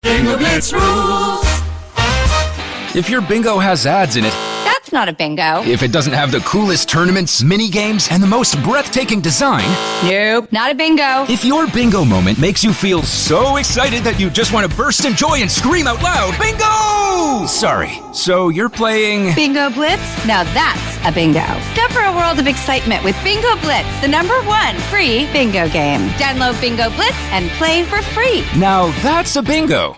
Bingo Blitz rules. If your bingo has ads in it, That's not a bingo. if it doesn't have the coolest tournaments, mini games, and the most breathtaking design, Nope, not a bingo. if your bingo moment makes you feel so excited that you just want to burst in joy and scream out loud, bingo! Sorry, so you're playing... Bingo Blitz? Now that's a bingo. Go for a world of excitement with Bingo Blitz, the #1 free bingo game. Download Bingo Blitz and play for free. Now that's a bingo.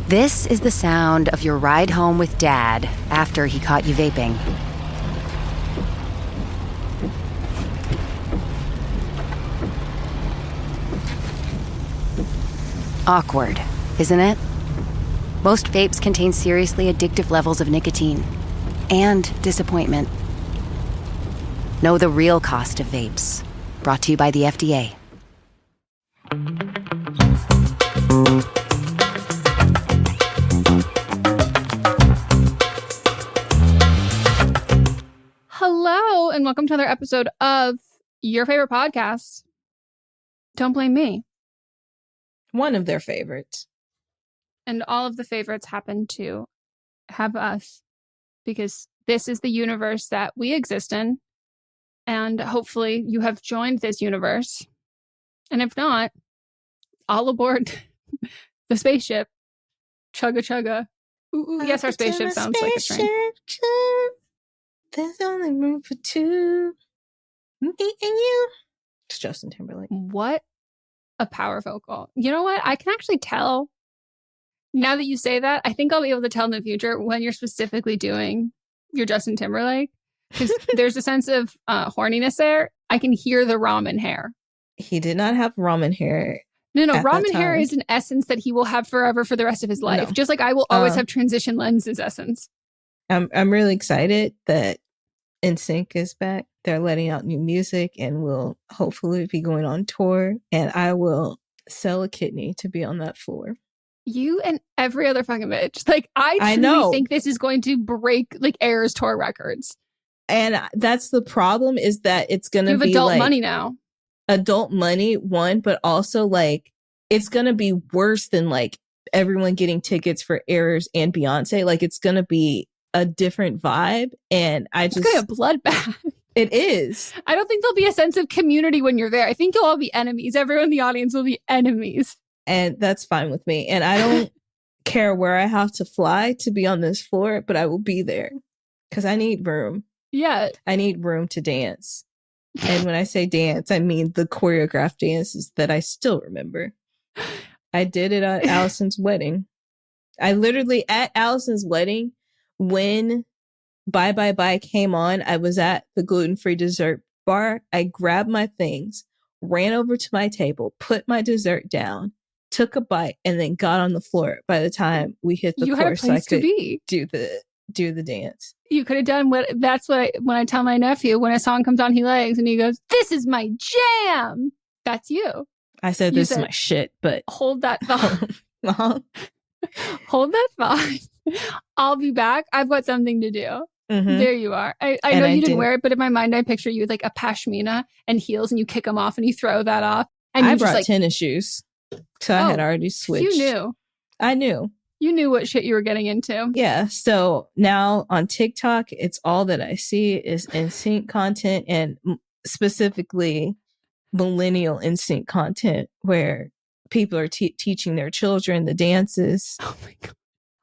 This is the sound of your ride home with Dad after he caught you vaping. Awkward, isn't it? Most vapes contain seriously addictive levels of nicotine and disappointment. Know the real cost of vapes. Brought to you by the FDA. Hello, and welcome to another episode of your favorite podcast. Don't blame me. One of their favorites. And all of the favorites happen to have us because this is the universe that we exist in. And hopefully you have joined this universe. And if not, all aboard the spaceship. Chugga chugga. Ooh, yes, our spaceship sounds like a train. There's only room for two. Me and you. It's Justin Timberlake. What a power vocal. You know what? I can actually tell. Now that you say that, I think I'll be able to tell in the future when you're specifically doing your Justin Timberlake. Because there's a sense of horniness there. I can hear the ramen hair. He did not have ramen hair. No, ramen hair is an essence that he will have forever for the rest of his life. No. Just like I will always have transition lenses essence. I'm really excited that NSYNC is back. They're letting out new music and will hopefully be going on tour. And I will sell a kidney to be on that floor. You and every other fucking bitch. Like, I truly know. think this is going to break like Air's tour records. And that's the problem, is that it's going to be You have adult like money now. Adult money, one, but also like it's going to be worse than like everyone getting tickets for Eras and Beyonce. Like it's going to be a different vibe. And It's going to be a bloodbath. It is. I don't think there'll be a sense of community when you're there. I think you'll all be enemies. Everyone in the audience will be enemies. And that's fine with me. And I don't care where I have to fly to be on this floor, but I will be there because I need room. Yeah. I need room to dance. And when I say dance, I mean the choreographed dances that I still remember. I did it at Allison's wedding. I literally, at Allison's wedding, when Bye Bye Bye came on, I was at the gluten-free dessert bar. I grabbed my things, ran over to my table, put my dessert down, took a bite, and then got on the floor by the time we hit the floor so I could do the dance. You could have done when I tell my nephew when a song comes on he likes and he goes, "This is my jam." That's you. I said, "This is my shit," but hold that thought. Hold that thought. I'll be back. I've got something to do. Mm-hmm. There you are. I know you didn't wear it, but in my mind I picture you with like a pashmina and heels and you kick them off and you throw that off. And I brought tennis shoes. So I had already switched. You knew. I knew. You knew what shit you were getting into. Yeah. So now on TikTok, it's all that I see is NSYNC content, and specifically millennial NSYNC content where people are teaching their children the dances. Oh my God.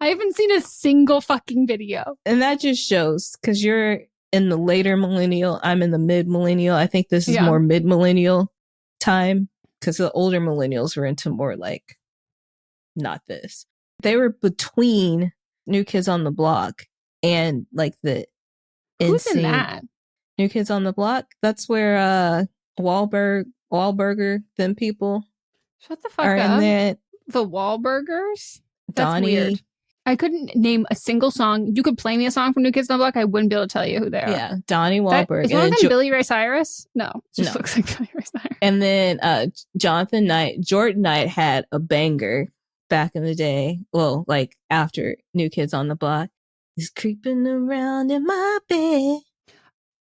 I haven't seen a single fucking video. And that just shows, because you're in the later millennial, I'm in the mid millennial. I think this is more mid millennial time, because the older millennials were into more like not this. They were between New Kids on the Block and like the Who's in that? New Kids on the Block. That's where Wahlberger, them people. Shut the fuck are up. In that. The Wahlburgers? That's Donnie. Weird. I couldn't name a single song. You could play me a song from New Kids on the Block. I wouldn't be able to tell you who they are. Yeah, Donnie Wahlberg. Is one of them Billy Ray Cyrus? No, it just looks like Billy Ray Cyrus. And then Jonathan Knight, Jordan Knight had a banger back in the day. Well, like after New Kids on the Block. He's creeping around in my bed,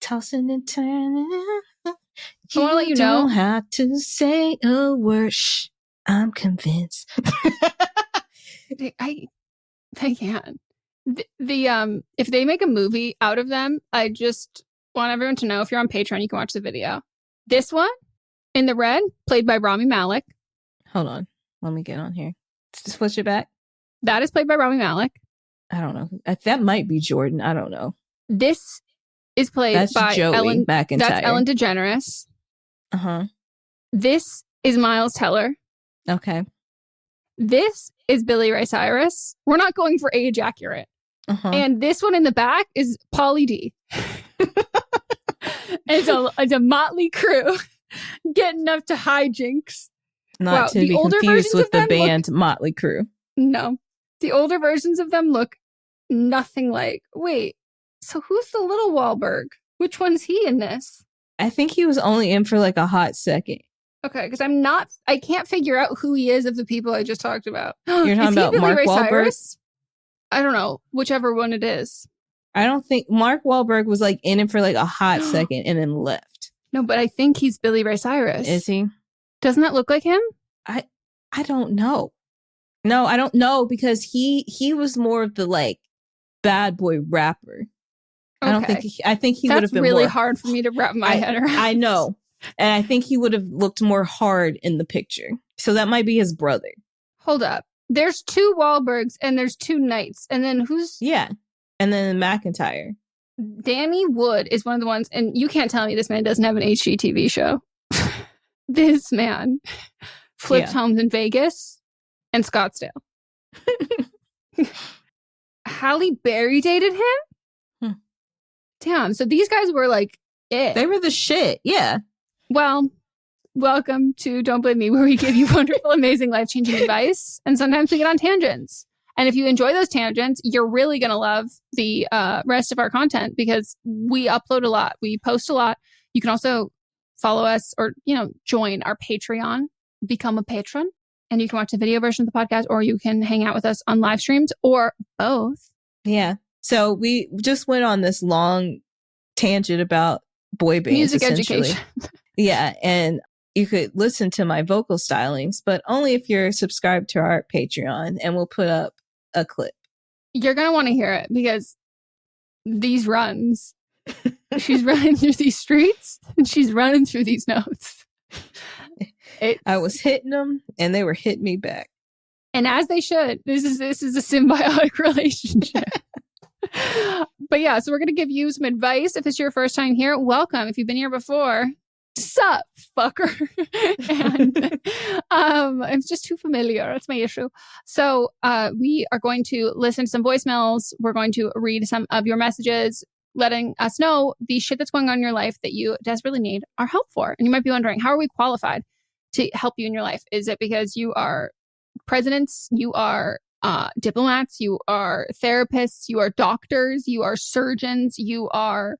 tossing and turning. I want to let you know. Don't have to say a word. Shh, I'm convinced. I can't. If they make a movie out of them, I just want everyone to know, if you're on Patreon, you can watch the video. This one in the red, played by Rami Malek. Hold on. Let me get on here. Switch it back. That is played by Rami Malek. I don't know. That might be Jordan. I don't know. This is played by Joey Ellen McIntyre. That's Ellen DeGeneres. Uh-huh. This is Miles Teller. Okay. This is Billy Ray Cyrus. We're not going for age accurate. Uh-huh. And this one in the back is Pauly D. It's a motley crew getting up to hijinks. Not to be confused with the band Motley Crue. No. The older versions of them look nothing like... Wait, so who's the little Wahlberg? Which one's he in this? I think he was only in for like a hot second. Okay, because I can't figure out who he is of the people I just talked about. You're talking about Mark Wahlberg? Cyrus? I don't know, whichever one it is. I don't think Mark Wahlberg was like in it for like a hot second and then left. No, but I think he's Billy Ray Cyrus. Is he? Doesn't that look like him? I don't know. No, I don't know, because he was more of the like bad boy rapper. Okay. I think he would have been really more hard for me to wrap my head around. I know. And I think he would have looked more hard in the picture. So that might be his brother. Hold up. There's 2 Wahlbergs and there's 2 Knights. And then who's... Yeah. And then McIntyre. Danny Wood is one of the ones, and you can't tell me this man doesn't have an HGTV show. This man flipped homes in Vegas and Scottsdale. Halle Berry dated him? Damn. So these guys were like it. They were the shit. Yeah. Well, welcome to Don't Blame Me, where we give you wonderful, amazing, life-changing advice. And sometimes we get on tangents. And if you enjoy those tangents, you're really going to love the rest of our content, because we upload a lot. We post a lot. You can also follow us or, join our Patreon, become a patron, and you can watch the video version of the podcast, or you can hang out with us on live streams, or both. Yeah. So we just went on this long tangent about boy bands. Music education. Yeah. And you could listen to my vocal stylings, but only if you're subscribed to our Patreon, and we'll put up a clip. You're going to want to hear it, because these runs, she's running through these streets and she's running through these notes. I was hitting them and they were hitting me back. And as they should. This is a symbiotic relationship. But yeah, so we're going to give you some advice. If it's your first time here, welcome. If you've been here before, sup, fucker. And I'm just too familiar. That's my issue. So we are going to listen to some voicemails. We're going to read some of your messages, letting us know the shit that's going on in your life that you desperately need our help for. And you might be wondering, how are we qualified to help you in your life? Is it because you are presidents, you are diplomats, you are therapists, you are doctors, you are surgeons, you are,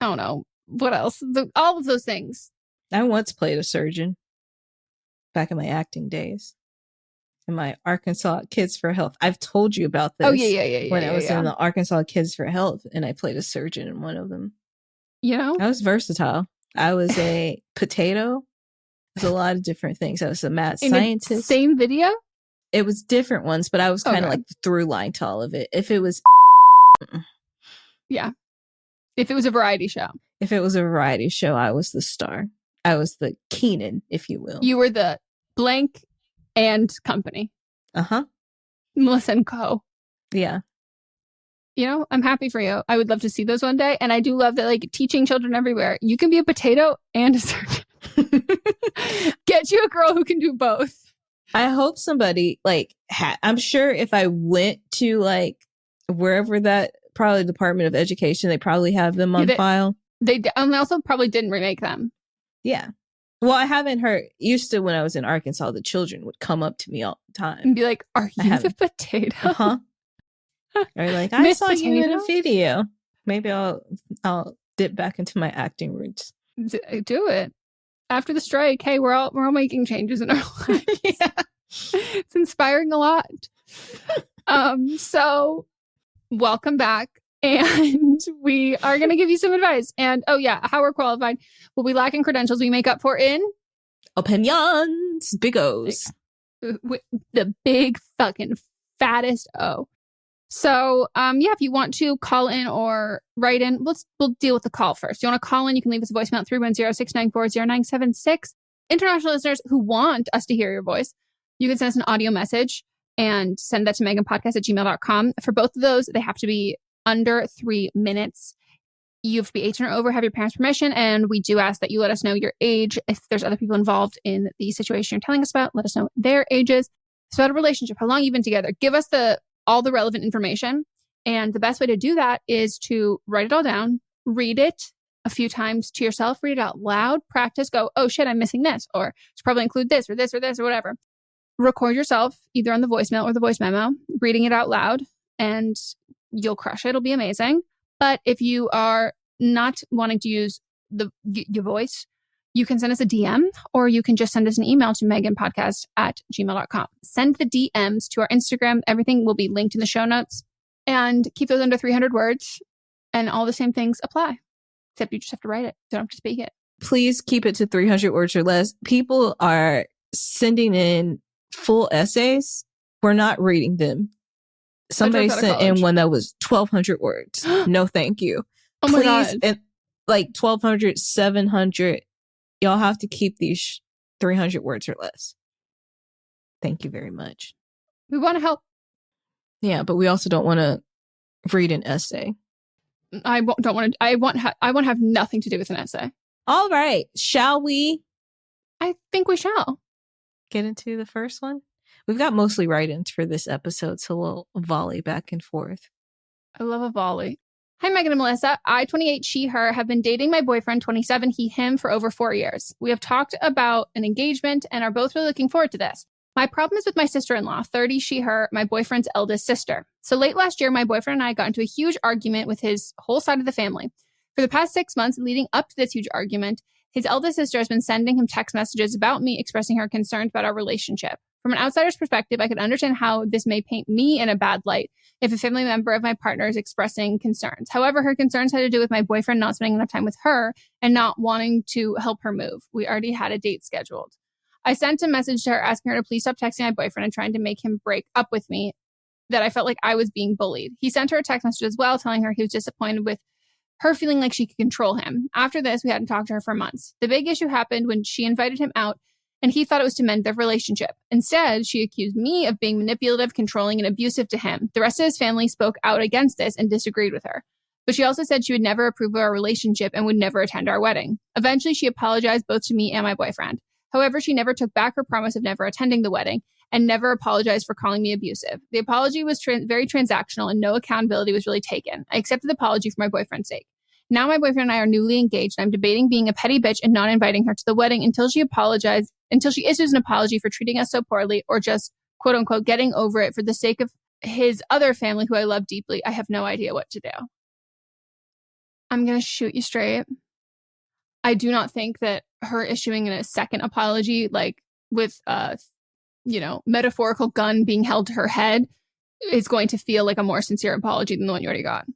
I don't know, what else? All of those things. I once played a surgeon back in my acting days. In my Arkansas Kids for Health. I've told you about this. Oh, yeah. When I was in the Arkansas Kids for Health, and I played a surgeon in one of them. I was versatile. I was a potato. It was a lot of different things. I was a mad scientist. Same video? It was different ones, but I was kind of like the through line to all of it. If it was... Yeah. If it was a variety show. If it was a variety show, I was the star. I was the Keenan, if you will. You were the blank and company. Uh-huh. Melissa and Co. Yeah. I'm happy for you. I would love to see those one day. And I do love that, like, teaching children everywhere. You can be a potato and a surgeon. Get you a girl who can do both. I hope somebody, like, I'm sure if I went to, like, wherever that, probably Department of Education, they probably have them on file. They also probably didn't remake them. Yeah. Well, I haven't heard. Used to, when I was in Arkansas, the children would come up to me all the time and be like, "Are you the potato?" Uh-huh. Or like, I saw you in a video. Maybe I'll dip back into my acting roots. Do it after the strike. Hey, we're all making changes in our lives. Yeah. It's inspiring a lot. So welcome back. And we are going to give you some advice. And oh yeah, how we're qualified. We'll be lacking credentials we make up for in opinions. Big O's. The big fucking fattest O. So, yeah, if you want to call in or write in, we'll deal with the call first. If you want to call in, you can leave us a voicemail at 310-694-0976. International listeners who want us to hear your voice, you can send us an audio message and send that to meganpodcast@gmail.com. For both of those, they have to be under 3 minutes. You have to be 18 or over, have your parents' permission, and we do ask that you let us know your age. If there's other people involved in the situation you're telling us about, let us know their ages. So about a relationship, how long you've been together. Give us all the relevant information. And the best way to do that is to write it all down, read it a few times to yourself, read it out loud, practice, go, oh shit, I'm missing this, or should probably include this or this or this or whatever. Record yourself either on the voicemail or the voice memo, reading it out loud, and you'll crush it. It'll be amazing. But if you are not wanting to use your voice, you can send us a DM or you can just send us an email to meganpodcast@gmail.com. Send the DMs to our Instagram. Everything will be linked in the show notes. And keep those under 300 words. And all the same things apply. Except you just have to write it. You don't have to speak it. Please keep it to 300 words or less. People are sending in full essays. We're not reading them. Somebody sent in one that was 1,200 words. No, thank you. Oh my God. And like 1,200, 700. Y'all have to keep these 300 words or less. Thank you very much. We want to help. Yeah, but we also don't want to read an essay. I want to have nothing to do with an essay. All right. Shall we? I think we shall. Get into the first one? We've got mostly write-ins for this episode, so we'll volley back and forth. I love a volley. Hi, Meghan and Melisa. I, 28, she, her, have been dating my boyfriend, 27, he, him, for over 4 years. We have talked about an engagement and are both really looking forward to this. My problem is with my sister-in-law, 30, she, her, my boyfriend's eldest sister. So late last year, my boyfriend and I got into a huge argument with his whole side of the family. For the past 6 months leading up to this huge argument, his eldest sister has been sending him text messages about me, expressing her concerns about our relationship. From an outsider's perspective, I could understand how this may paint me in a bad light if a family member of my partner is expressing concerns. However, her concerns had to do with my boyfriend not spending enough time with her and not wanting to help her move. We already had a date scheduled. I sent a message to her asking her to please stop texting my boyfriend and trying to make him break up with me, that I felt like I was being bullied. He sent her a text message as well, telling her he was disappointed with her feeling like she could control him. After this, we hadn't talked to her for months. The big issue happened when she invited him out and he thought it was to mend their relationship. Instead, she accused me of being manipulative, controlling, and abusive to him. The rest of his family spoke out against this and disagreed with her. But she also said she would never approve of our relationship and would never attend our wedding. Eventually, she apologized both to me and my boyfriend. However, she never took back her promise of never attending the wedding and never apologized for calling me abusive. The apology was very transactional and no accountability was really taken. I accepted the apology for my boyfriend's sake. Now my boyfriend and I are newly engaged and I'm debating being a petty bitch and not inviting her to the wedding until she issues an apology for treating us so poorly or just, quote unquote, getting over it for the sake of his other family who I love deeply. I have no idea what to do. I'm going to shoot you straight. I do not think that her issuing a second apology, like with metaphorical gun being held to her head, is going to feel like a more sincere apology than the one you already got.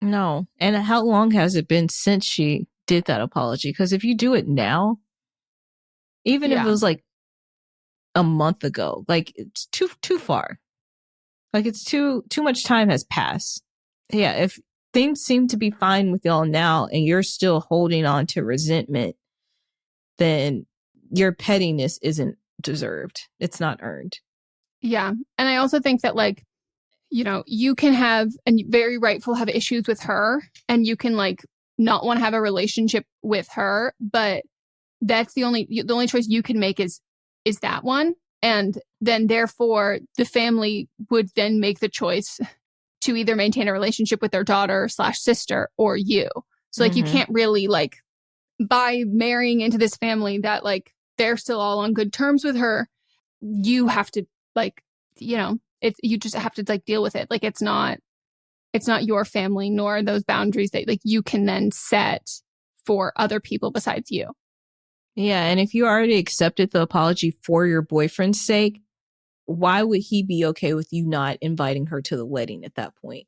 No. And how long has it been since she did that apology? Because if you do it now, even if it was like a month ago, like it's too far. Like it's too much time has passed. Yeah, if things seem to be fine with y'all now and you're still holding on to resentment, then your pettiness isn't deserved. It's not earned. Yeah. And I also think that you can have, and very rightful have issues with her and you can not want to have a relationship with her, but that's the only choice you can make is that one. And then therefore the family would then make the choice to either maintain a relationship with their daughter/sister or you. So you can't really by marrying into this family that they're still all on good terms with her, you have to you just have to deal with it. It's not your family nor those boundaries that you can then set for other people besides you. Yeah, and if you already accepted the apology for your boyfriend's sake, why would he be okay with you not inviting her to the wedding at that point?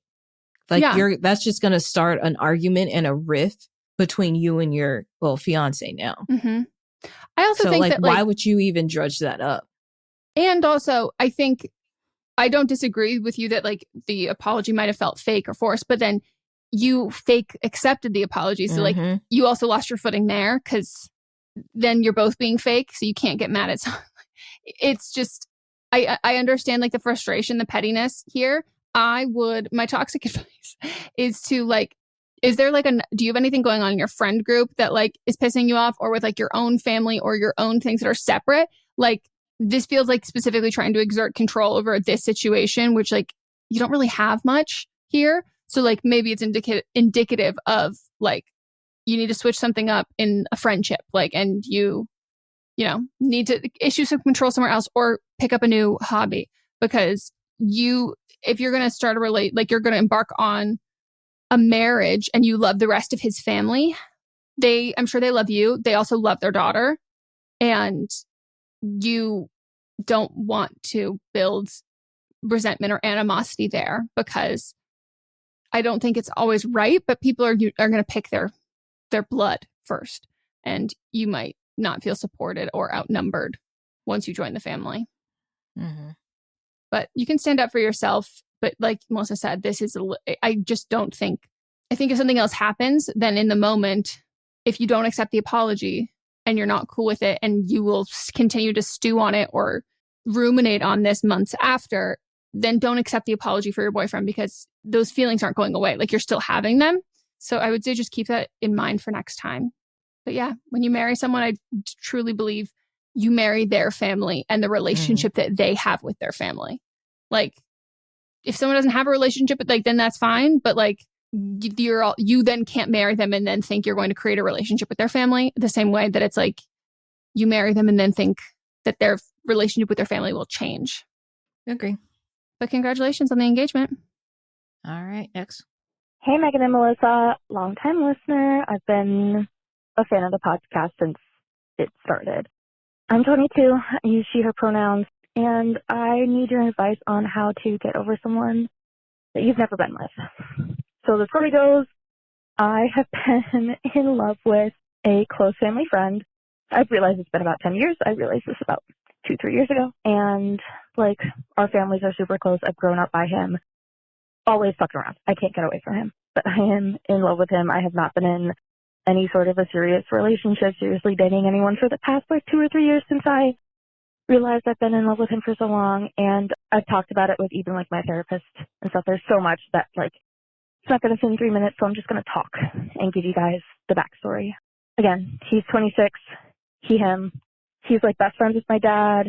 Like Yeah. that's just going to start an argument and a rift between you and your fiance now. Mm-hmm. I also So think like, that why would you even drudge that up? And also, I think I don't disagree with you that like the apology might have felt fake or forced, but then you fake accepted the apology. So like you also lost your footing there because then you're both being fake. So you can't get mad at someone. It's just, I understand like the frustration, the pettiness here. My toxic advice is to like, is there like do you have anything going on in your friend group that like is pissing you off, or with like your own family or your own things that are separate? Like, this feels like specifically trying to exert control over this situation, which like you don't really have much here. So like maybe it's indicative of like you need to switch something up in a friendship, like, and you need to issue some control somewhere else or pick up a new hobby, because if you're going to start like you're going to embark on a marriage and you love the rest of his family, I'm sure they love you. They also love their daughter, and you don't want to build resentment or animosity there, because I don't think it's always right, but people are going to pick their blood first, and you might not feel supported or outnumbered once you join the family. Mm-hmm. But you can stand up for yourself. But like Melissa said, I just don't think, I think if something else happens, then in the moment, if you don't accept the apology and you're not cool with it and you will continue to stew on it or ruminate on this months after, then don't accept the apology for your boyfriend, because those feelings aren't going away. Like, you're still having them. So I would say just keep that in mind for next time. But yeah, when you marry someone, I truly believe you marry their family and the relationship that they have with their family. Like, if someone doesn't have a relationship, like, then that's fine. But like, you then can't marry them and then think you're going to create a relationship with their family the same way that it's like you marry them and then think that their relationship with their family will change. Agree. But congratulations on the engagement. All right, next. Hey, Meghan and Melisa, longtime listener. I've been a fan of the podcast since it started. I'm 22. I use she, her pronouns, and I need your advice on how to get over someone that you've never been with. So the story goes, I have been in love with a close family friend. I've realized it's been about 10 years. I realized this about 2-3 years ago. And like, our families are super close. I've grown up by him. Always fucking around. I can't get away from him. But I am in love with him. I have not been in any sort of a serious relationship, seriously dating anyone for the past like 2 or 3 years since I realized I've been in love with him for so long. And I've talked about it with even like my therapist and stuff. There's so much that like, it's not going to fit in 3 minutes, so I'm just going to talk and give you guys the backstory. Again, he's 26. Him. He's like best friends with my dad.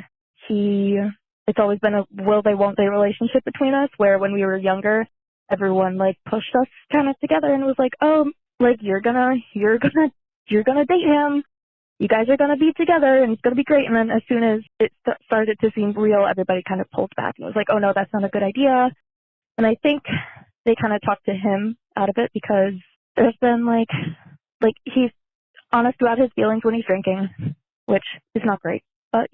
It's always been a will they, won't they relationship between us, where when we were younger, everyone like pushed us kind of together and was like, oh, like you're gonna date him. You guys are gonna be together and it's gonna be great. And then as soon as it started to seem real, everybody kind of pulled back and was like, oh no, that's not a good idea. And I think they kind of talked to him out of it, because there's been like he's honest about his feelings when he's drinking, which is not great. But,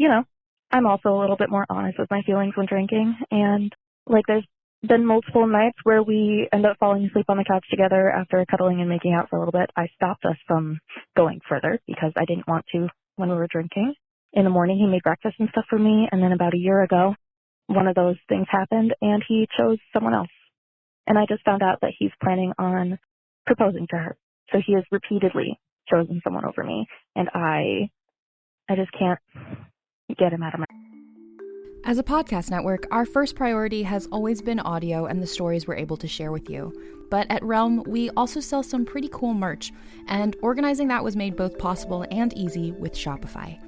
I'm also a little bit more honest with my feelings when drinking. And like, there's been multiple nights where we end up falling asleep on the couch together after cuddling and making out for a little bit. I stopped us from going further because I didn't want to when we were drinking. In the morning, he made breakfast and stuff for me. And then about a year ago, one of those things happened and he chose someone else. And I just found out that he's planning on proposing to her. So he has repeatedly chosen someone over me. And I just can't get him out of my... As a podcast network, our first priority has always been audio and the stories we're able to share with you. But at Realm, we also sell some pretty cool merch, and organizing that was made both possible and easy with Shopify.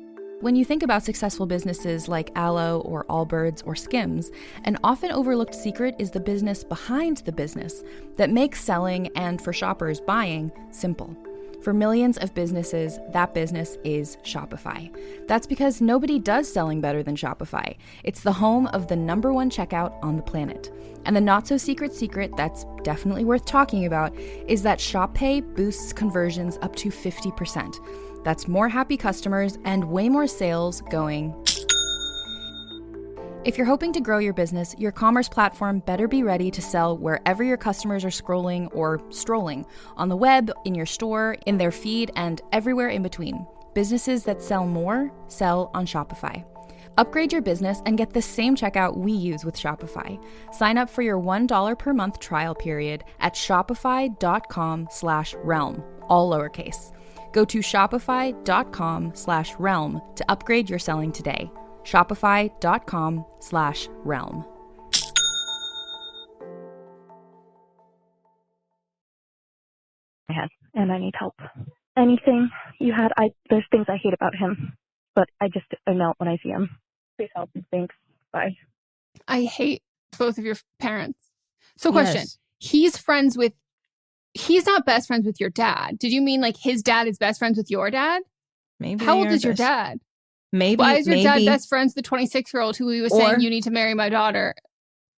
When you think about successful businesses like Aloe or Allbirds or Skims, an often overlooked secret is the business behind the business that makes selling and, for shoppers, buying simple. For millions of businesses, that business is Shopify. That's because nobody does selling better than Shopify. It's the home of the #1 checkout on the planet. And the not-so-secret secret that's definitely worth talking about is that Shop Pay boosts conversions up to 50%. That's more happy customers and way more sales going. If you're hoping to grow your business, your commerce platform better be ready to sell wherever your customers are scrolling or strolling, on the web, in your store, in their feed, and everywhere in between. Businesses that sell more sell on Shopify. Upgrade your business and get the same checkout we use with Shopify. Sign up for your $1 per month trial period at shopify.com/realm, all lowercase. Go to shopify.com/realm to upgrade your selling today. Shopify.com/realm. And I need help. Anything you had, there's things I hate about him, but I melt when I see him. Please help me. Thanks. Bye. I hate both of your parents. So question, he's not best friends with your dad. Did you mean like his dad is best friends with your dad? Maybe. How old is your dad? Maybe. Why is your dad best friends with the 26-year-old who he was saying you need to marry my daughter?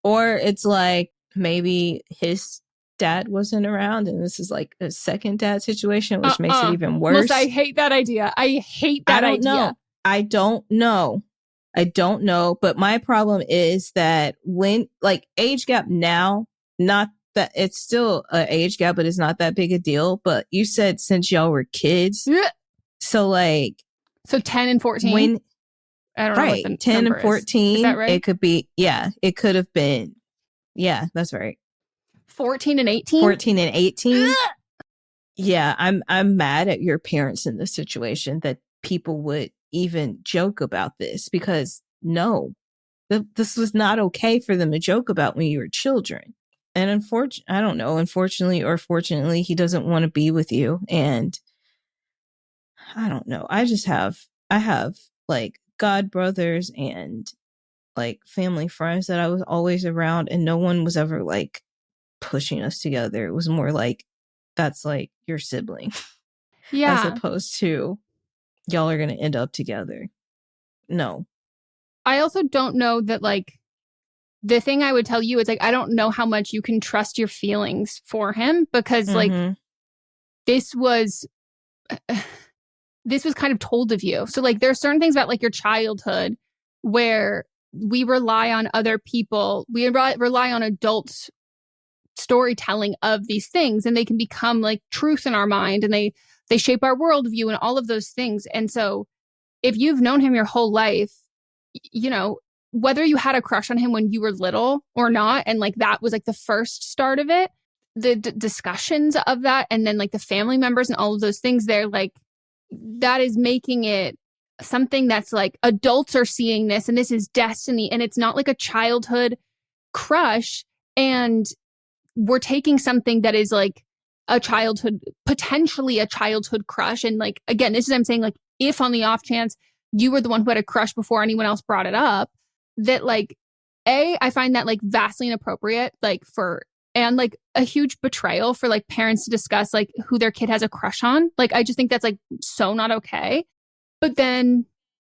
Or it's like maybe his dad wasn't around and this is like a second dad situation, which makes it even worse. Melissa, I hate that idea. I don't know. But my problem is that when like age gap now, not that it's still an age gap, but it's not that big a deal. But you said since y'all were kids. So 10 and 14. I don't know. What the 10 and 14. Is that right? It could be. Yeah, it could have been. Yeah, that's right. 14 and 18. 14 and 18. Yeah, I'm mad at your parents in this situation that people would even joke about this, because no, this was not okay for them to joke about when you were children. And unfortunately or fortunately, he doesn't want to be with you. And I don't know. I have like god brothers and like family friends that I was always around, and no one was ever like pushing us together. It was more like, that's like your sibling. Yeah. As opposed to y'all are going to end up together. No. I also don't know that like the thing I would tell you is like, I don't know how much you can trust your feelings for him, because like this was kind of told of you. So like there are certain things about like your childhood where we rely on other people. We rely on adults storytelling of these things, and they can become like truth in our mind, and they shape our worldview and all of those things. And so if you've known him your whole life, you know, whether you had a crush on him when you were little or not, and like that was like the first start of it, the discussions of that, and then like the family members and all of those things there, like that is making it something that's like adults are seeing this and this is destiny, and it's not like a childhood crush. And we're taking something that is like potentially a childhood crush. And like, again, this is, I'm saying like, if on the off chance you were the one who had a crush before anyone else brought it up, that like, I find that like vastly inappropriate, like and like a huge betrayal for like parents to discuss like who their kid has a crush on. Like, I just think that's like so not okay. But then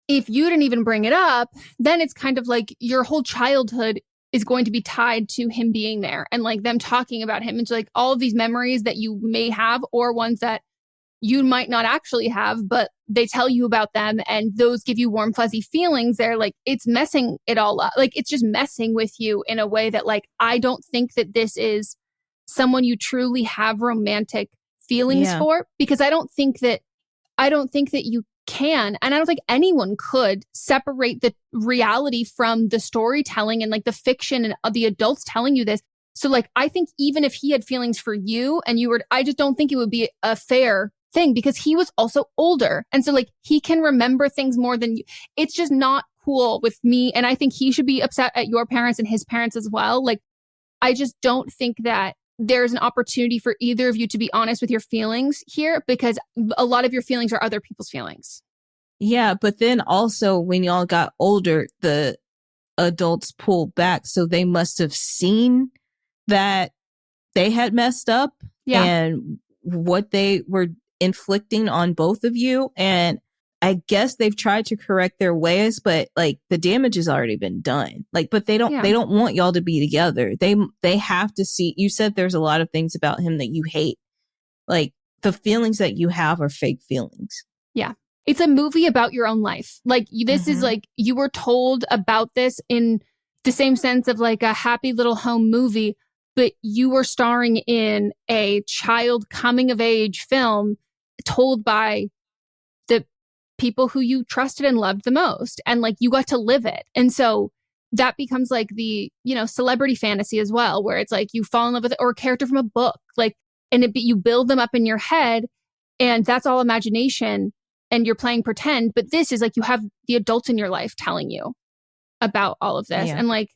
if you didn't even bring it up, then it's kind of like your whole childhood is going to be tied to him being there and like them talking about him. And so like all of these memories that you may have, or ones that you might not actually have, but they tell you about them and those give you warm, fuzzy feelings. They're like, it's messing it all up. Like, it's just messing with you in a way that like, I don't think that this is someone you truly have romantic feelings for, because I don't think that you can, and I don't think anyone could separate the reality from the storytelling and like the fiction and the adults telling you this. So like, I think even if he had feelings for you and I just don't think it would be a fair thing, because he was also older. And so like, he can remember things more than you. It's just not cool with me. And I think he should be upset at your parents and his parents as well. Like, I just don't think that there's an opportunity for either of you to be honest with your feelings here, because a lot of your feelings are other people's feelings. Yeah, but then also when y'all got older, the adults pulled back. So they must have seen that they had messed up and what they were inflicting on both of you. And I guess they've tried to correct their ways, but like the damage has already been done. Like, but they don't want y'all to be together. They have to see. You said there's a lot of things about him that you hate. Like, the feelings that you have are fake feelings. Yeah. it's a movie about your own life. Like this is like, you were told about this in the same sense of like a happy little home movie, but you were starring in a child coming of age film told by the people who you trusted and loved the most. And like you got to live it. And so that becomes like the, you know, celebrity fantasy as well, where it's like you fall in love with it, or a character from a book, like, and you build them up in your head, and that's all imagination, and you're playing pretend. But this is like, you have the adults in your life telling you about all of this. And like,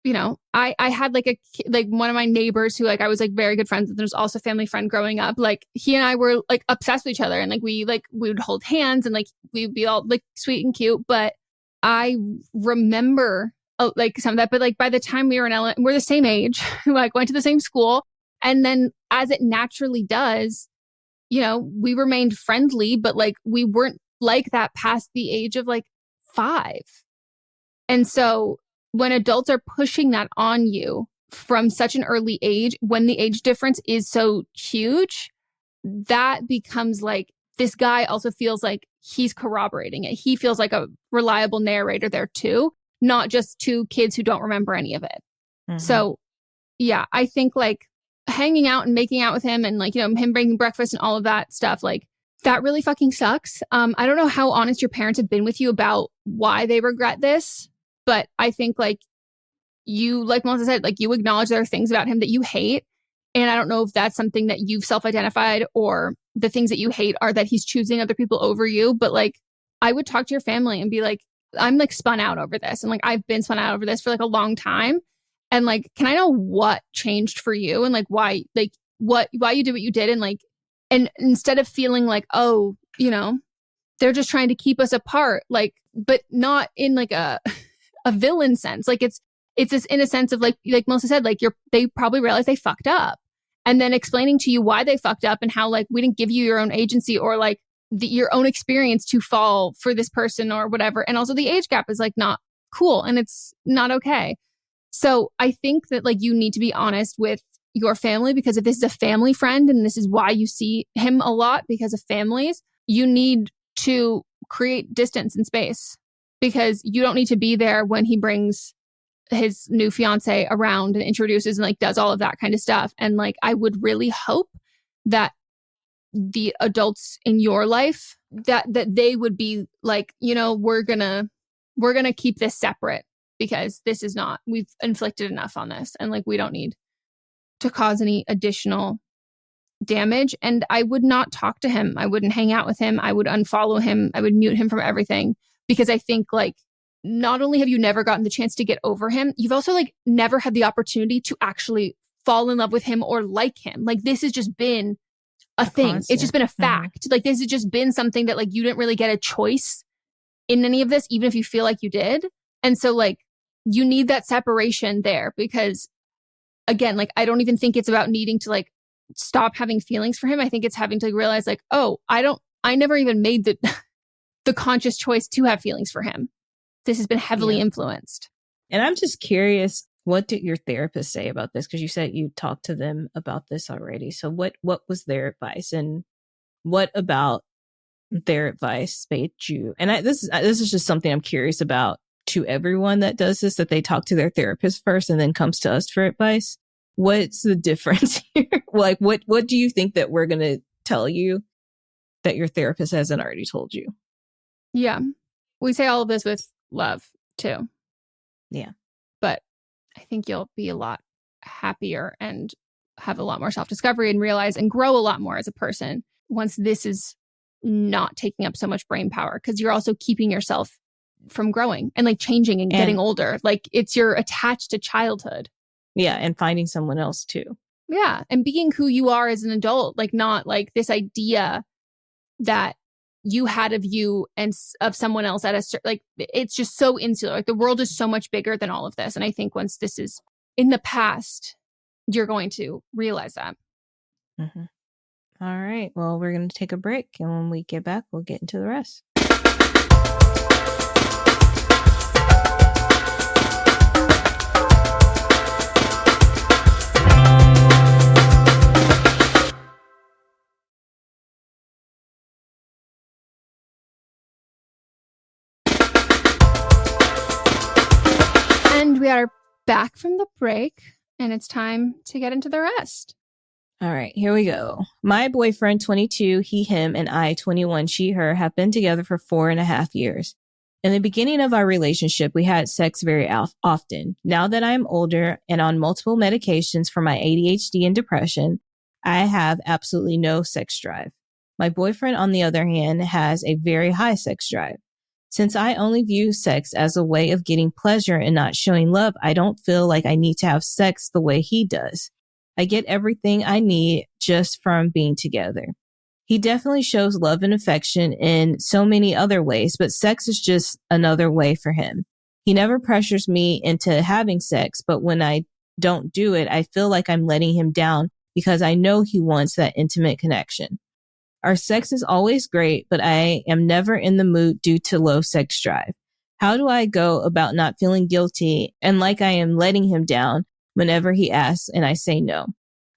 you know, I had like one of my neighbors who like I was like very good friends with. There's also a family friend growing up. Like he and I were like obsessed with each other, and like we would hold hands, and like we'd be all like sweet and cute. But I remember like some of that. But like by the time we were in we're the same age, like went to the same school. And then as it naturally does, you know, we remained friendly, but like we weren't like that past the age of like 5. And so when adults are pushing that on you from such an early age, when the age difference is so huge, that becomes like, this guy also feels like he's corroborating it. He feels like a reliable narrator there too, not just 2 kids who don't remember any of it. So yeah, I think like hanging out and making out with him, and like, you know, him bringing breakfast and all of that stuff, like that really fucking sucks. I don't know how honest your parents have been with you about why they regret this, but I think like you, like Melissa said, like you acknowledge there are things about him that you hate. And I don't know if that's something that you've self-identified, or the things that you hate are that he's choosing other people over you. But like, I would talk to your family and be like, I'm like spun out over this. And like, I've been spun out over this for like a long time. And like, can I know what changed for you, and like why you did what you did? And like, and instead of feeling like, oh, you know, they're just trying to keep us apart, like, but not in like a villain sense. Like it's this in a sense of like Melissa said, like they probably realized they fucked up, and then explaining to you why they fucked up and how like we didn't give you your own agency, or like your own experience to fall for this person or whatever. And also the age gap is like not cool, and it's not okay. So I think that like you need to be honest with your family, because if this is a family friend and this is why you see him a lot because of families, you need to create distance and space, because you don't need to be there when he brings his new fiance around and introduces and like does all of that kind of stuff. And like, I would really hope that the adults in your life, that they would be like, you know, we're gonna keep this separate, because this is not, we've inflicted enough on this, and like we don't need to cause any additional damage. And I would not talk to him. I wouldn't hang out with him. I would unfollow him. I would mute him from everything, because I think like not only have you never gotten the chance to get over him, you've also like never had the opportunity to actually fall in love with him or like him. Like this has just been a thing. Constant. It's just been a fact. Like this has just been something that like you didn't really get a choice in any of this, even if you feel like you did. And so like you need that separation there, because again, like I don't even think it's about needing to like stop having feelings for him. I think it's having to realize like, oh, I never even made the conscious choice to have feelings for him. This has been heavily influenced. And I'm just curious, what did your therapist say about this? Because you said you talked to them about this already. So what was their advice, and what about their advice made you? And this is just something I'm curious about to everyone that does this, that they talk to their therapist first and then comes to us for advice. What's the difference here? Like, what do you think that we're going to tell you that your therapist hasn't already told you? Yeah. We say all of this with love too. Yeah. But I think you'll be a lot happier and have a lot more self-discovery and realize and grow a lot more as a person once this is not taking up so much brain power, because you're also keeping yourself from growing and like changing and getting older. Like you're attached to childhood. Yeah. And finding someone else too. Yeah. And being who you are as an adult, like not like this idea that you had of you and of someone else at a certain, like it's just so insular. Like the world is so much bigger than all of this. And I think once this is in the past, you're going to realize that. Mm-hmm. All right. Well, we're going to take a break. And when we get back, we'll get into the rest. we are back from the break, and it's time to get into the rest. All right, here we go. My boyfriend, 22, he, him, and I, 21, she, her, have been together for 4.5 years. In the beginning of our relationship, we had sex very often. Now that I am older and on multiple medications for my ADHD and depression, I have absolutely no sex drive. My boyfriend, on the other hand, has a very high sex drive. Since I only view sex as a way of getting pleasure and not showing love, I don't feel like I need to have sex the way he does. I get everything I need just from being together. He definitely shows love and affection in so many other ways, but sex is just another way for him. He never pressures me into having sex, but when I don't do it, I feel like I'm letting him down because I know he wants that intimate connection. Our sex is always great, but I am never in the mood due to low sex drive. How do I go about not feeling guilty and like I am letting him down whenever he asks and I say no?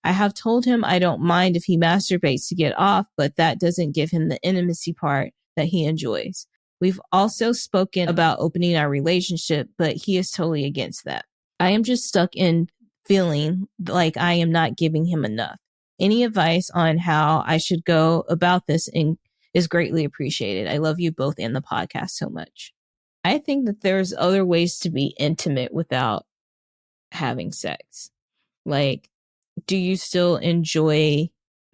I have told him I don't mind if he masturbates to get off, but that doesn't give him the intimacy part that he enjoys. We've also spoken about opening our relationship, but he is totally against that. I am just stuck in feeling like I am not giving him enough. Any advice on how I should go about this is greatly appreciated. I love you both and the podcast so much. I think that there's other ways to be intimate without having sex. Like, do you still enjoy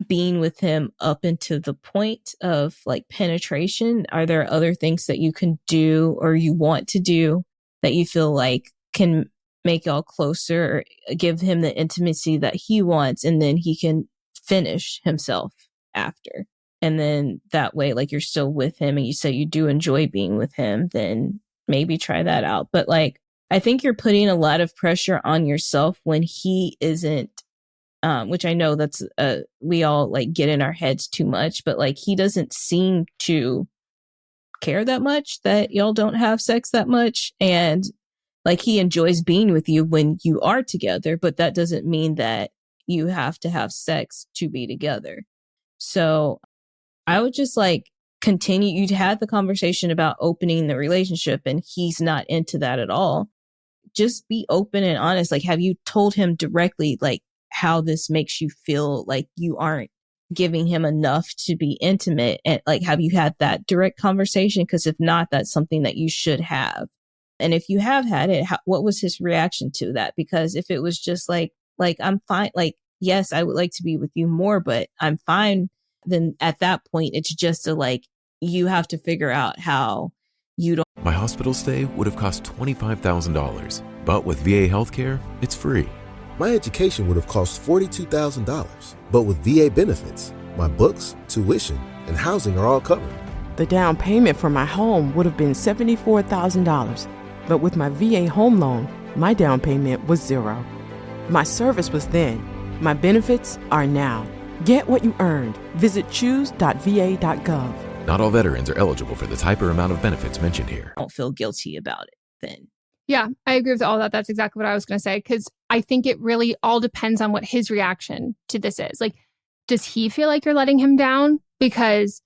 being with him up into the point of like penetration? Are there other things that you can do or you want to do that you feel like can make y'all closer or give him the intimacy that he wants, and then he can finish himself after? And then that way, like, you're still with him and you say you do enjoy being with him, then maybe try that out. But like, I think you're putting a lot of pressure on yourself when he isn't, which I know that's, we all like get in our heads too much, but like, he doesn't seem to care that much that y'all don't have sex that much. And like, he enjoys being with you when you are together, but that doesn't mean that you have to have sex to be together. So I would just like continue. You had the conversation about opening the relationship and he's not into that at all. Just be open and honest. Like, have you told him directly, like, how this makes you feel like you aren't giving him enough to be intimate? And like, have you had that direct conversation? Because if not, that's something that you should have. And if you have had it, what was his reaction to that? Because if it was just like, I'm fine, like, yes, I would like to be with you more, but I'm fine, then at that point, it's just you have to figure out how you don't. My hospital stay would have cost $25,000, but with VA healthcare, it's free. My education would have cost $42,000, but with VA benefits, my books, tuition, and housing are all covered. The down payment for my home would have been $74,000, but with my VA home loan, my down payment was $0. My service was then. My benefits are now. Get what you earned. Visit choose.va.gov. Not all veterans are eligible for the type or amount of benefits mentioned here. Don't feel guilty about it then. Yeah, I agree with all that. That's exactly what I was going to say, because I think it really all depends on what his reaction to this is. Like, does he feel like you're letting him down? Because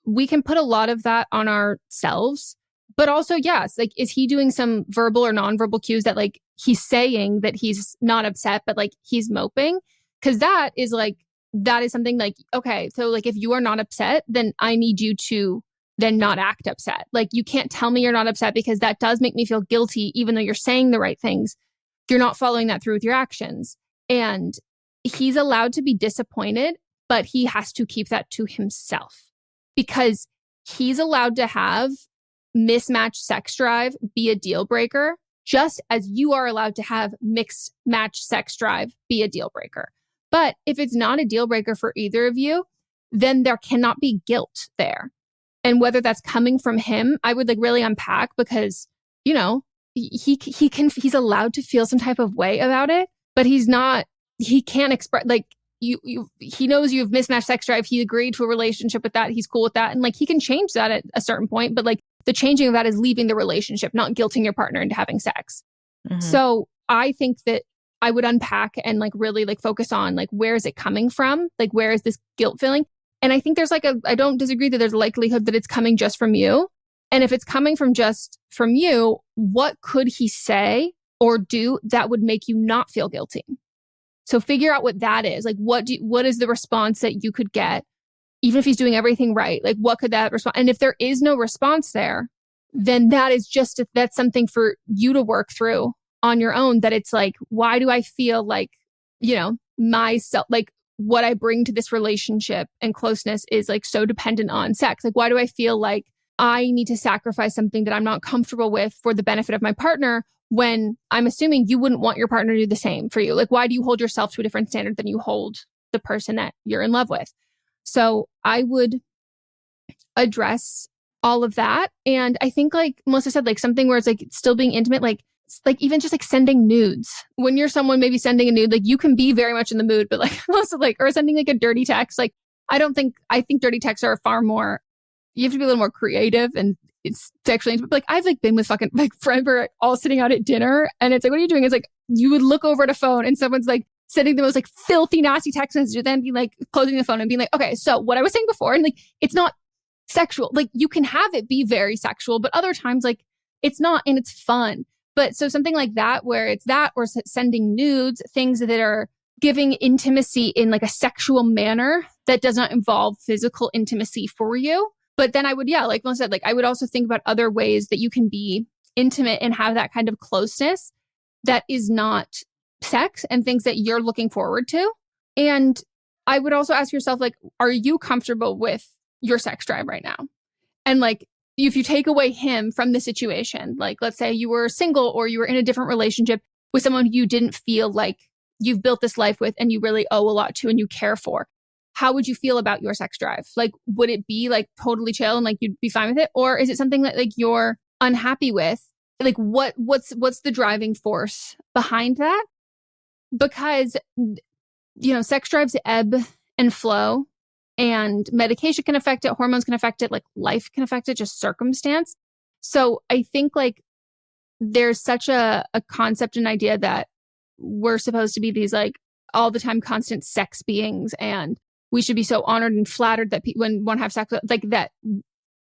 we can put a lot of that on ourselves. But also, yes, like, is he doing some verbal or nonverbal cues that like he's saying that he's not upset, but like he's moping? Because that is something like, okay, so like if you are not upset, then I need you to then not act upset. Like, you can't tell me you're not upset because that does make me feel guilty, even though you're saying the right things. You're not following that through with your actions. And he's allowed to be disappointed, but he has to keep that to himself, because he's allowed to have mismatched sex drive be a deal breaker, just as you are allowed to have mixed match sex drive be a deal breaker. But if it's not a deal breaker for either of you, then there cannot be guilt there. And whether that's coming from him, I would like really unpack, because, you know, he's allowed to feel some type of way about it, but he can't express, like, he knows you have mismatched sex drive. He agreed to a relationship with that. He's cool with that. And like, he can change that at a certain point, but like the changing of that is leaving the relationship, not guilting your partner into having sex. Mm-hmm. So I think that I would unpack and like really like focus on like, where is it coming from? Like, where is this guilt feeling? And I think there's like I don't disagree that there's a likelihood that it's coming just from you. And if it's coming from just from you, what could he say or do that would make you not feel guilty. So figure out what that is. Like, what is the response that you could get, even if he's doing everything right? Like, what could that respond? And if there is no response there, then that's something for you to work through on your own. That it's like, why do I feel like, myself, like what I bring to this relationship and closeness is like so dependent on sex? Like, why do I feel like I need to sacrifice something that I'm not comfortable with for the benefit of my partner, when I'm assuming you wouldn't want your partner to do the same for you? Like, why do you hold yourself to a different standard than you hold the person that you're in love with? So I would address all of that. And I think, like Melissa said, like something where it's like still being intimate, like even just like sending nudes. When you're someone maybe sending a nude, like you can be very much in the mood, but like also like, or sending like a dirty text. Like, I think dirty texts are far more, you have to be a little more creative and it's sexually intimate. But like, I've like been with fucking like friends, we're all sitting out at dinner and it's like, what are you doing? It's like, you would look over at a phone and someone's like sending the most like filthy, nasty text messages, then be like closing the phone and being like, okay, so what I was saying before, and like, it's not sexual. Like, you can have it be very sexual, but other times like it's not, and it's fun. But so something like that, where it's that, or sending nudes, things that are giving intimacy in like a sexual manner that does not involve physical intimacy for you. But then I would, like Melissa said, like I would also think about other ways that you can be intimate and have that kind of closeness that is not sex, and things that you're looking forward to. And I would also ask yourself, like, are you comfortable with your sex drive right now? And like, if you take away him from the situation, like let's say you were single or you were in a different relationship with someone you didn't feel like you've built this life with and you really owe a lot to and you care for, how would you feel about your sex drive? Like, would it be like totally chill and like you'd be fine with it? Or is it something that like you're unhappy with? Like, what's the driving force behind that? Because, sex drives ebb and flow, and medication can affect it, hormones can affect it, like life can affect it, just circumstance. So I think like there's such a concept and idea that we're supposed to be these like all the time constant sex beings, and we should be so honored and flattered that when one have sex, like that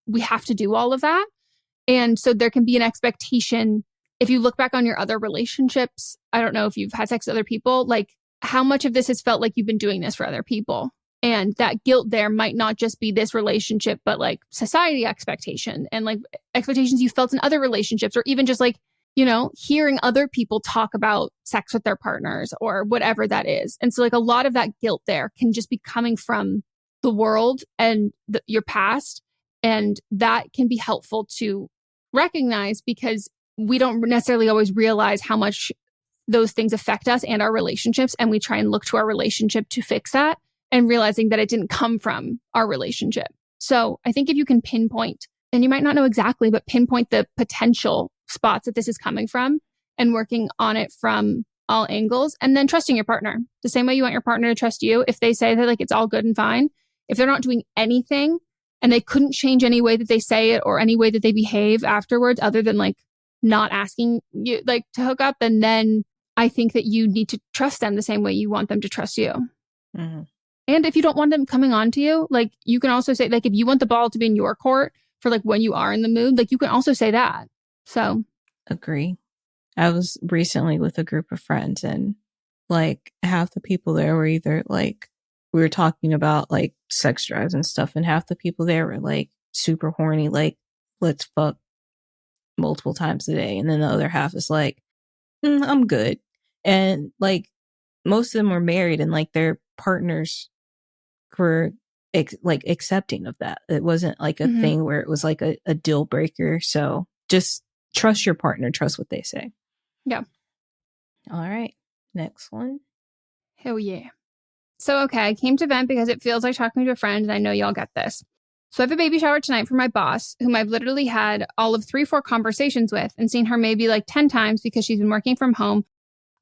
we have to do all of that. And so there can be an expectation. If you look back on your other relationships, I don't know if you've had sex with other people, like how much of this has felt like you've been doing this for other people. And that guilt there might not just be this relationship, but like society expectation and like expectations you felt in other relationships, or even just like, hearing other people talk about sex with their partners or whatever that is. And so like a lot of that guilt there can just be coming from the world and your past. And that can be helpful to recognize, because we don't necessarily always realize how much those things affect us and our relationships. And we try and look to our relationship to fix that, and realizing that it didn't come from our relationship. So I think if you can pinpoint, and you might not know exactly, but pinpoint the potential spots that this is coming from and working on it from all angles, and then trusting your partner the same way you want your partner to trust you. If they say that like it's all good and fine, if they're not doing anything and they couldn't change any way that they say it or any way that they behave afterwards, other than like not asking you like to hook up, and then I think that you need to trust them the same way you want them to trust you. Mm-hmm. And if you don't want them coming on to you, like you can also say, like, if you want the ball to be in your court for like when you are in the mood, like you can also say that. So agree. I was recently with a group of friends, and like half the people there were either like, we were talking about like sex drives and stuff, and half the people there were like super horny, like let's fuck multiple times a day. And then the other half is like, I'm good. And like most of them were married, and like their partners were like accepting of that. It wasn't like a thing where it was like a deal breaker. So just trust your partner, trust what they say. Yeah. All right. Next one. Hell yeah. So, okay, I came to vent because it feels like talking to a friend, and I know y'all get this. So I have a baby shower tonight for my boss, whom I've literally had all of 3-4 conversations with and seen her maybe like 10 times because she's been working from home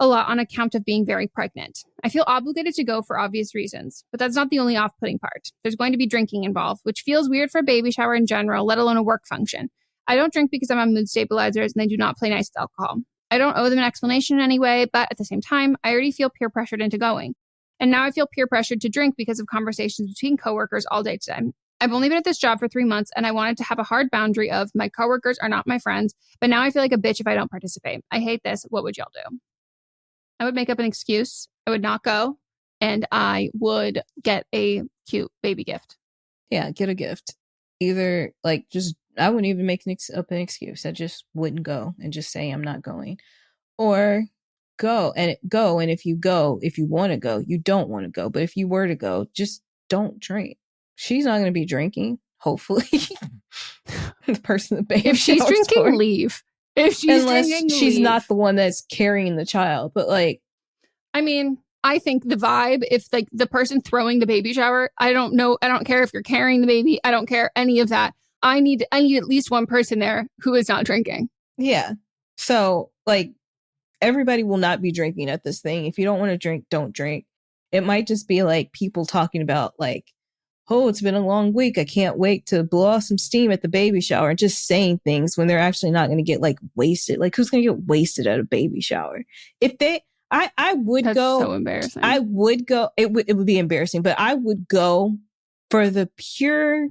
a lot on account of being very pregnant. I feel obligated to go for obvious reasons, but that's not the only off-putting part. There's going to be drinking involved, which feels weird for a baby shower in general, let alone a work function. I don't drink because I'm on mood stabilizers, and they do not play nice with alcohol. I don't owe them an explanation in any way, but at the same time, I already feel peer pressured into going. And now I feel peer pressured to drink because of conversations between coworkers all day today. I've only been at this job for 3 months and I wanted to have a hard boundary of my coworkers are not my friends, but now I feel like a bitch if I don't participate. I hate this. What would y'all do? I would make up an excuse. I would not go and I would get a cute baby gift. Yeah, get a gift. Either like just, I wouldn't even make up an excuse. I just wouldn't go and just say I'm not going. Or go. And if you go, if you want to go, you don't want to go. But if you were to go, just don't drink. She's not going to be drinking, hopefully. The person that baby if she's drinking, for. leave. If she's Unless drinking, she's leave. not the one that's carrying the child. But like, I mean, I think the vibe, if like the person throwing the baby shower, I don't know. I don't care if you're carrying the baby. I don't care any of that. I need at least one person there who is not drinking. Yeah. So like everybody will not be drinking at this thing. If you don't want to drink, don't drink. It might just be like people talking about like, oh, it's been a long week. I can't wait to blow off some steam at the baby shower, and just saying things when they're actually not going to get like wasted. Like who's going to get wasted at a baby shower? If they, I would That's go. so embarrassing. I would go. It would be embarrassing, but I would go for the pure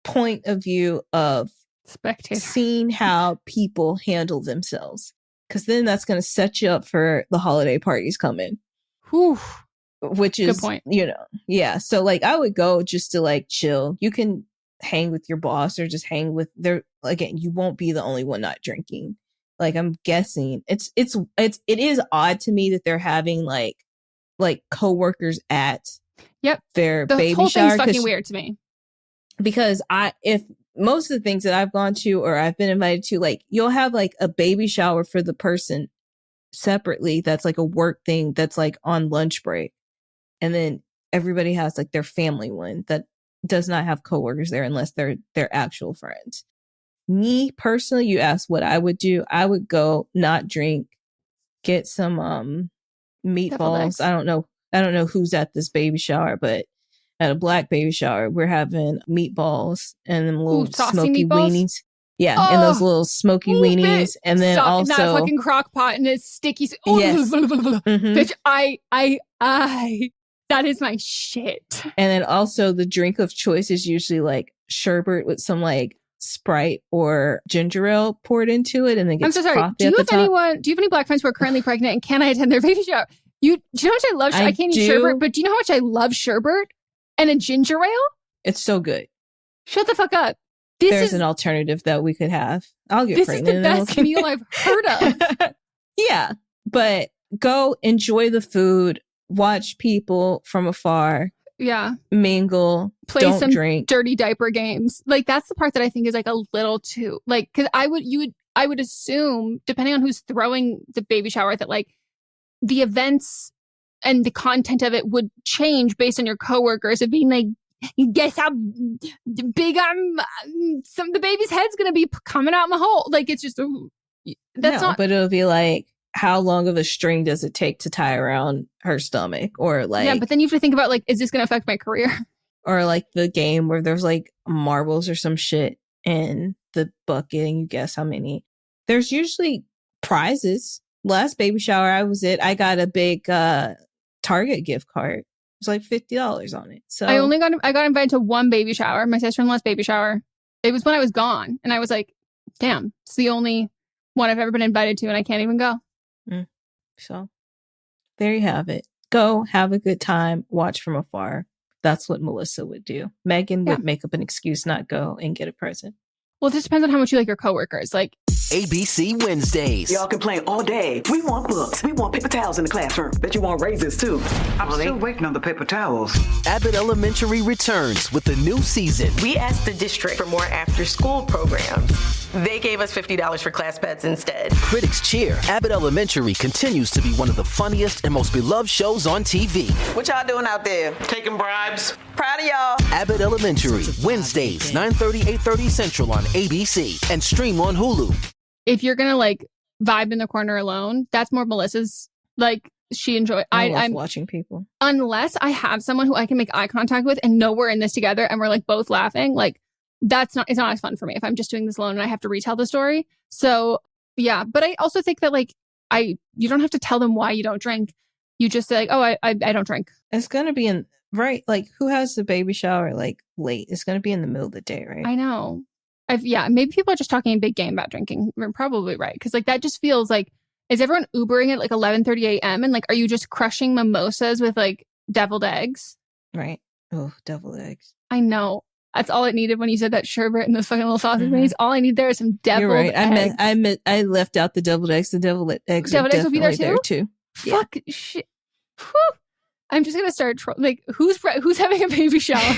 point of view of spectator, seeing how people handle themselves. Because then that's going to set you up for the holiday parties coming. Whew. Which is, good point. You know, yeah. So like I would go just to like chill. You can hang with your boss or just hang with their, again, you won't be the only one not drinking. Like I'm guessing it is odd to me that they're having like coworkers at their the baby whole shower. thing's fucking weird to me. Because if most of the things that I've gone to or I've been invited to, like you'll have like a baby shower for the person separately. That's like a work thing that's like on lunch break. And then everybody has like their family one that does not have coworkers there unless they're their actual friends. Me personally, you asked what I would do. I would go not drink, get some meatballs. I don't know who's at this baby shower, but at a black baby shower, we're having meatballs and them little smoky weenies. Yeah, and those little smoky weenies, and then also in that fucking crock pot and it's sticky. Yes. Bitch, I that is my shit. And then also the drink of choice is usually like sherbet with some like Sprite or ginger ale poured into it, and then gets I'm so sorry. Do you have any black friends who are currently pregnant, and can I attend their baby shower? Do you know how much I love? I can't eat sherbet, but do you know how much I love sherbet and a ginger ale? It's so good. Shut the fuck up. There's an alternative that we could have. I'll get pregnant. This is the best meal I've heard of. Yeah, but go enjoy the food, watch people from afar. Yeah. Mingle, play don't some drink. dirty diaper games. Like that's the part that I think is like a little too like, because I would assume, depending on who's throwing the baby shower, that like the events and the content of it would change based on your coworkers of being like, guess how big the baby's head's gonna be coming out my hole. Like it's just not. But it'll be like, how long of a string does it take to tie around her stomach? Or like, yeah, but then you have to think about like, is this gonna affect my career? Or like the game where there's like marbles or some shit in the bucket and you guess how many. There's usually prizes. Last baby shower I was at, I got a big Target gift card. It's like $50 on it. So I got invited to one baby shower, my sister-in-law's baby shower. It was when I was gone, and I was like, damn, it's the only one I've ever been invited to, and I can't even go. So there you have it. Go have a good time, watch from afar. That's what Melissa would do. Megan would make up an excuse, not go and get a present. Well, it just depends on how much you like your coworkers. Like ABC Wednesdays. Y'all complain all day. We want books. We want paper towels in the classroom. Bet you want raises too. I'm still waiting on the paper towels. Abbott Elementary returns with a new season. We asked the district for more after-school programs. They gave us $50 for class pets instead. Critics cheer. Abbott Elementary continues to be one of the funniest and most beloved shows on TV. What y'all doing out there? Taking bribes. Proud of y'all. Abbott Elementary, Wednesdays, 9:30, 8:30 Central on ABC and stream on Hulu. If you're gonna like vibe in the corner alone, that's more Melissa's. Like she enjoy. I'm watching people. Unless I have someone who I can make eye contact with and know we're in this together and we're like both laughing, like it's not as fun for me if I'm just doing this alone and I have to retell the story. So yeah, but I also think that like you don't have to tell them why you don't drink. You just say like, oh, I don't drink. It's gonna be Right. Like, who has the baby shower like late? It's going to be in the middle of the day, right? I know. Maybe people are just talking a big game about drinking. We're probably right. Because like that just feels like, is everyone Ubering at like 11:30 a.m.? And like, are you just crushing mimosas with like deviled eggs? Right. Oh, deviled eggs. I know. That's all it needed when you said that sherbet and those fucking little sausage minis. All I need there is some deviled eggs. I left out the deviled eggs. The deviled eggs are definitely will be there too. Fuck shit. Whew. I'm just gonna start like who's having a baby shower?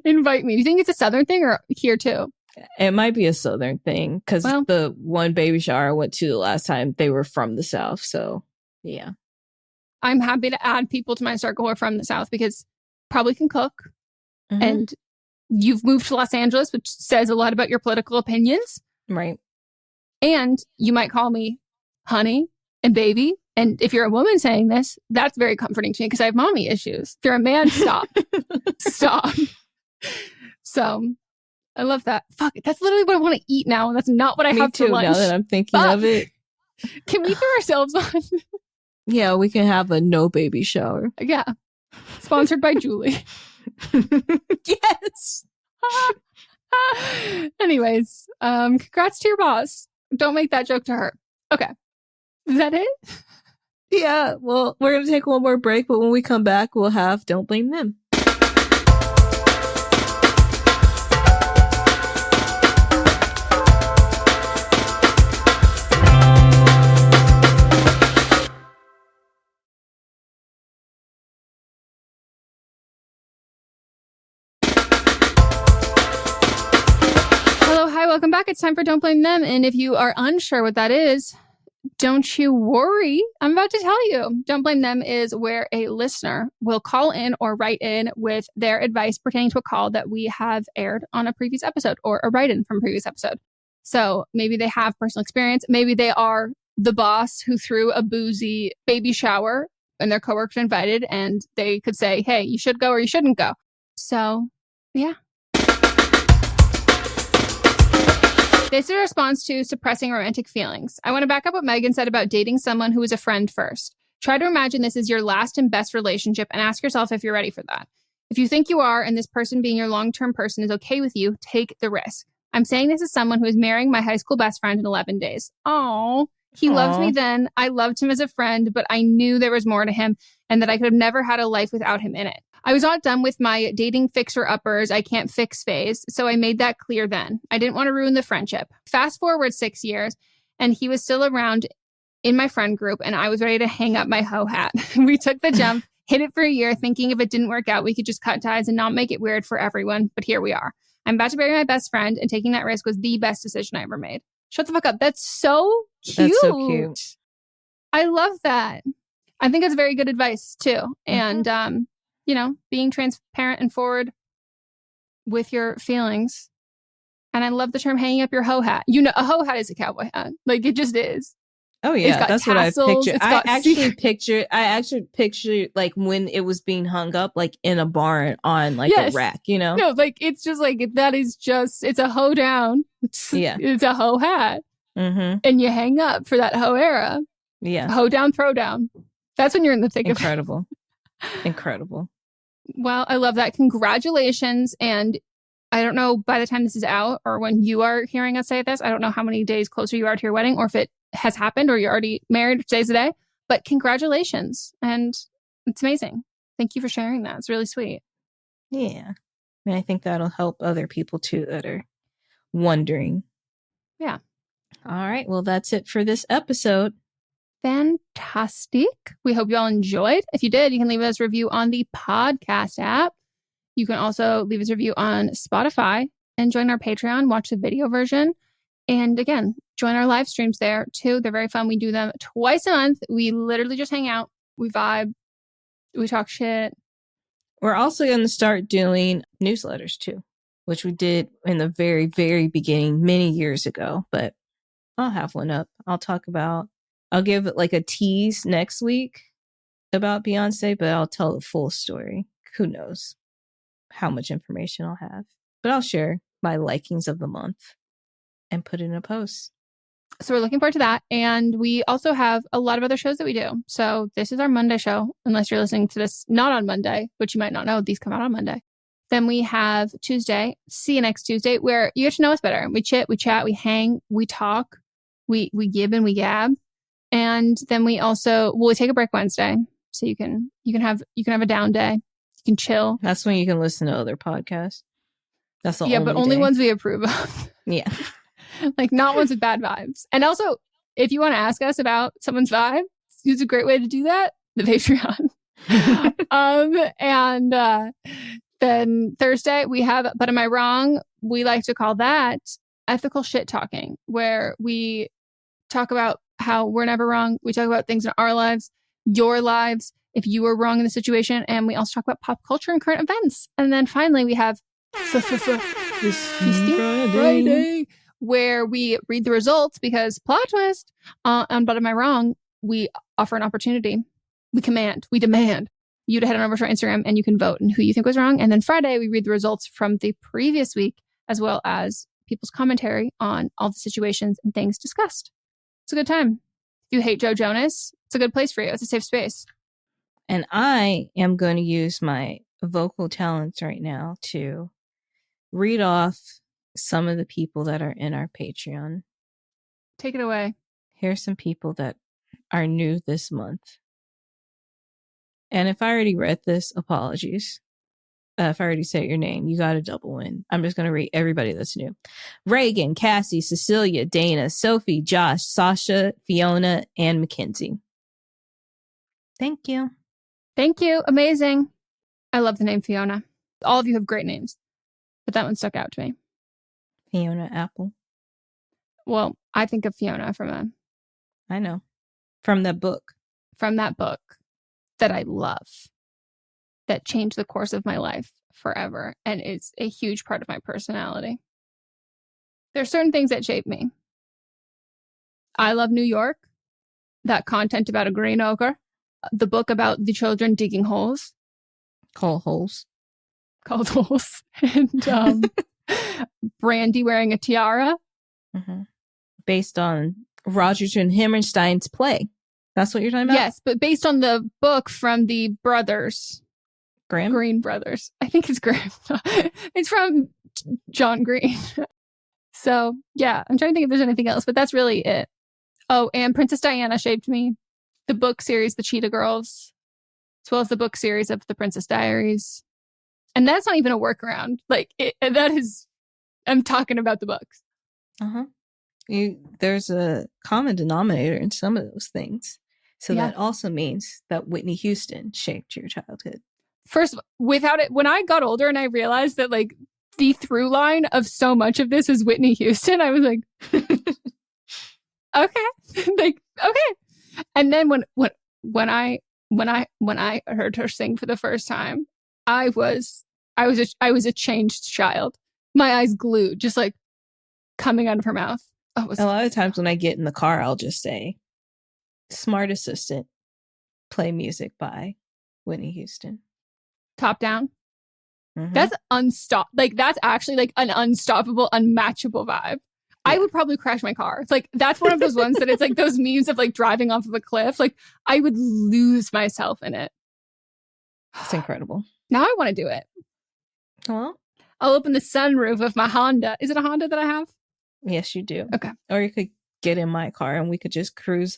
Invite me. Do you think it's a Southern thing or here too? It might be a Southern thing because the one baby shower I went to the last time, they were from the South. So yeah, I'm happy to add people to my circle who are from the South because probably can cook, and you've moved to Los Angeles, which says a lot about your political opinions, right? And you might call me honey and baby. And if you're a woman saying this, that's very comforting to me because I have mommy issues. If you're a man, stop. Stop. So I love that. Fuck, that's literally what I want to eat now. And that's not what I have for lunch. Now that I'm thinking of it. Can we throw ourselves on? Yeah, we can have a no baby shower. Yeah. Sponsored by Julie. Yes. Anyways, congrats to your boss. Don't make that joke to her. Okay. Is that it? Yeah, well, we're going to take one more break, but when we come back, we'll have Don't Blame Them. Hello, hi, welcome back. It's time for Don't Blame Them. And if you are unsure what that is, don't you worry. I'm about to tell you. Don't Blame Them is where a listener will call in or write in with their advice pertaining to a call that we have aired on a previous episode or a write-in from a previous episode. So maybe they have personal experience. Maybe they are the boss who threw a boozy baby shower and their coworkers invited and they could say, hey, you should go or you shouldn't go. So, yeah. This is a response to suppressing romantic feelings. I want to back up what Megan said about dating someone who is a friend first. Try to imagine this is your last and best relationship and ask yourself if you're ready for that. If you think you are and this person being your long-term person is okay with you, take the risk. I'm saying this as someone who is marrying my high school best friend in 11 days. Oh, he loved me then. I loved him as a friend, but I knew there was more to him and that I could have never had a life without him in it. I was not done with my dating fixer-uppers, I can't fix phase, so I made that clear then. I didn't want to ruin the friendship. Fast forward 6 years, and he was still around in my friend group, and I was ready to hang up my hoe hat. We took the jump, hit it for a year, thinking if it didn't work out, we could just cut ties and not make it weird for everyone, but here we are. I'm about to marry my best friend, and taking that risk was the best decision I ever made. Shut the fuck up. That's so cute. That's so cute. I love that. I think that's very good advice, too. And, you know, being transparent and forward with your feelings. And I love the term hanging up your hoe hat. You know, a hoe hat is a cowboy hat. Like, it just is. Oh, yeah. That's tassels, what I pictured. I actually pictured, like, when it was being hung up, like, in a barn on, like, a rack, you know? No, like, it's just, like, that is just, it's a hoe down. It's a hoe hat. And you hang up for that hoe era. Yeah. Hoe down, throw down. That's when you're in the thick of it. Incredible. Well, I love that. Congratulations. And I don't know by the time this is out or when you are hearing us say this, I don't know how many days closer you are to your wedding or if it has happened or you're already married, today's the day. But congratulations. And it's amazing. Thank you for sharing that. It's really sweet. Yeah. And I think that'll help other people too that are wondering. Yeah. All right. Well, that's it for this episode. Fantastic. We hope you all enjoyed. If you did, you can leave us a review on the podcast app. You can also leave us a review on Spotify and join our Patreon, watch the video version. And again, join our live streams there too. They're very fun. We do them twice a month. We literally just hang out. We vibe. We talk shit. We're also going to start doing newsletters too, which we did in the very, very beginning many years ago. But I'll have one up. I'll give it like a tease next week about Beyonce, but I'll tell the full story. Who knows how much information I'll have. But I'll share my likings of the month and put it in a post. So we're looking forward to that. And we also have a lot of other shows that we do. So this is our Monday show, unless you're listening to this not on Monday, which you might not know. These come out on Monday. Then we have Tuesday, See You Next Tuesday, where you get to know us better. We chit, we chat, we hang, we talk, we gib and we gab. And then we also, we take a break Wednesday. So you can have a down day. You can chill. That's when you can listen to other podcasts. That's the yeah, but only ones we approve of. Yeah. Like not ones with bad vibes. And also, if you want to ask us about someone's vibe, it's a great way to do that. The Patreon. And then Thursday we have, but am I wrong? We like to call that ethical shit talking, where we talk about how we're never wrong. We talk about things in our lives, your lives, if you were wrong in the situation. And we also talk about pop culture and current events. And then finally we have this Friday, where we read the results because plot twist on But Am I Wrong? We offer an opportunity. We demand you to head on over to our Instagram and you can vote on who you think was wrong. And then Friday, we read the results from the previous week, as well as people's commentary on all the situations and things discussed. It's a good time. If you hate Joe Jonas, it's a good place for you. It's a safe space. And I am going to use my vocal talents right now to read off some of the people that are in our Patreon. Take it away. Here's some people that are new this month. And if I already read this, apologies. If I already said your name, you got a double win. I'm just going to read everybody that's new. Reagan, Cassie, Cecilia, Dana, Sophie, Josh, Sasha, Fiona, and Mackenzie. Thank you. Thank you. Amazing. I love the name Fiona. All of you have great names, but that one stuck out to me. Fiona Apple. Well, I think of Fiona I know. From that book. From that book that I love, that changed the course of my life forever and is a huge part of my personality. There are certain things that shape me. I Love New York, that content about a green ogre, the book about the children digging holes. Called holes. And Brandy wearing a tiara. Mm-hmm. Based on Rodgers and Hammerstein's play. That's what you're talking about? Yes, but based on the book from the brothers. Graham? Green brothers. I think it's Graham. It's from John Green. So, yeah, I'm trying to think if there's anything else, but that's really it. Oh, and Princess Diana shaped me. The book series, The Cheetah Girls, as well as the book series of The Princess Diaries. And that's not even a workaround. Like, that is, I'm talking about the books. Uh-huh. There's a common denominator in some of those things. So that also means that Whitney Houston shaped your childhood. First, without it, when I got older and I realized that, like, the through line of so much of this is Whitney Houston, I was like, okay. Like, okay. And then when I heard her sing for the first time, I was a changed child. My eyes glued, just like coming out of her mouth. A lot of times when I get in the car, I'll just say, Smart Assistant, play music by Whitney Houston. Top down. Mm-hmm. That's actually like an unstoppable, unmatchable vibe. Yeah. I would probably crash my car. It's like, that's one of those ones that it's like those memes of like driving off of a cliff. Like I would lose myself in it. It's incredible. Now I want to do it. Well, I'll open the sunroof of my Honda. Is it a Honda that I have? Yes, you do. Okay. Or you could get in my car and we could just cruise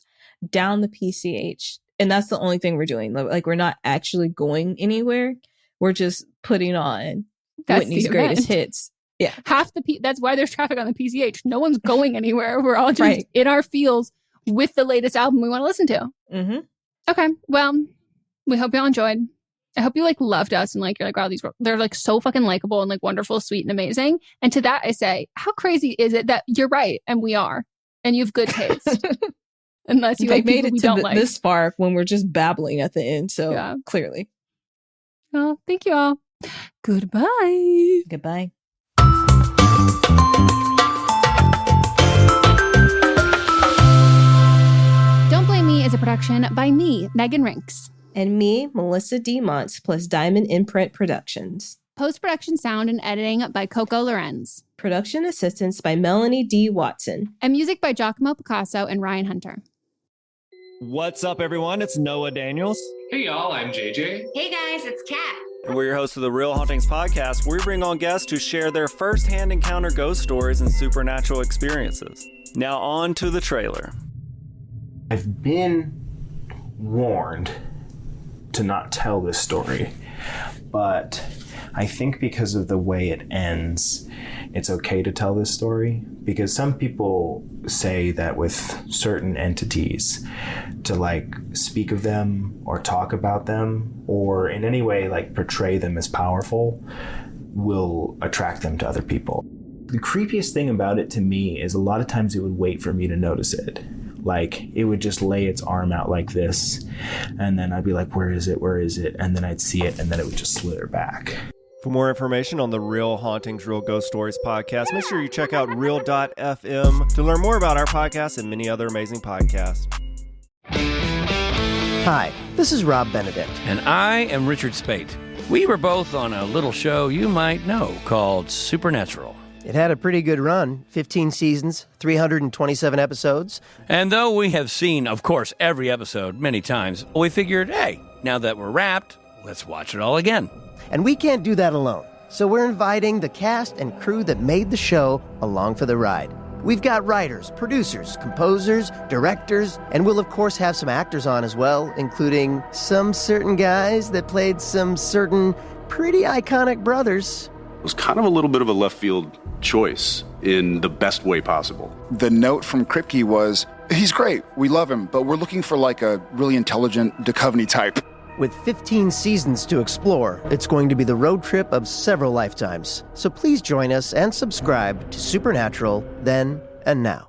down the PCH. And that's the only thing we're doing. Like, we're not actually going anywhere. We're just putting on Whitney's greatest hits. Yeah. That's why there's traffic on the PCH. No one's going anywhere. We're all just in our fields with the latest album we want to listen to. Mm-hmm. Okay. Well, we hope y'all enjoyed. I hope you like loved us and like you're like, wow, they're like so fucking likable and like wonderful, sweet, and amazing. And to that I say, how crazy is it that you're right and we are, and you have good taste. Unless you like made it we to don't like this far when we're just babbling at the end. So clearly. Well, thank you all. Goodbye. Goodbye. Don't Blame Me is a production by me, Megan Rinks. And me, Melissa D. Montz, plus Diamond Imprint Productions. Post-production sound and editing by Coco Lorenz. Production assistance by Melanie D. Watson. And music by Giacomo Picasso and Ryan Hunter. What's up, everyone? It's Noah Daniels. Hey, y'all. I'm JJ. Hey, guys. It's Kat. And we're your hosts of the Real Hauntings podcast, where we bring on guests who share their first-hand encounter ghost stories and supernatural experiences. Now on to the trailer. I've been warned to not tell this story, but I think because of the way it ends, it's okay to tell this story, because some people say that with certain entities, to like speak of them or talk about them or in any way like portray them as powerful will attract them to other people. The creepiest thing about it to me is a lot of times it would wait for me to notice it. Like it would just lay its arm out like this, and then I'd be like, where is it? Where is it? And then I'd see it, and then it would just slither back. For more information on the Real Hauntings, Real Ghost Stories podcast, make sure you check out real.fm to learn more about our podcast and many other amazing podcasts. Hi, this is Rob Benedict. And I am Richard Spate. We were both on a little show you might know called Supernatural. It had a pretty good run, 15 seasons, 327 episodes. And though we have seen, of course, every episode many times, we figured, hey, now that we're wrapped, let's watch it all again. And we can't do that alone, so we're inviting the cast and crew that made the show along for the ride. We've got writers, producers, composers, directors, and we'll of course have some actors on as well, including some certain guys that played some certain pretty iconic brothers. It was kind of a little bit of a left field choice in the best way possible. The note from Kripke was, he's great, we love him, but we're looking for like a really intelligent Duchovny type. With 15 seasons to explore, it's going to be the road trip of several lifetimes. So please join us and subscribe to Supernatural Then and Now.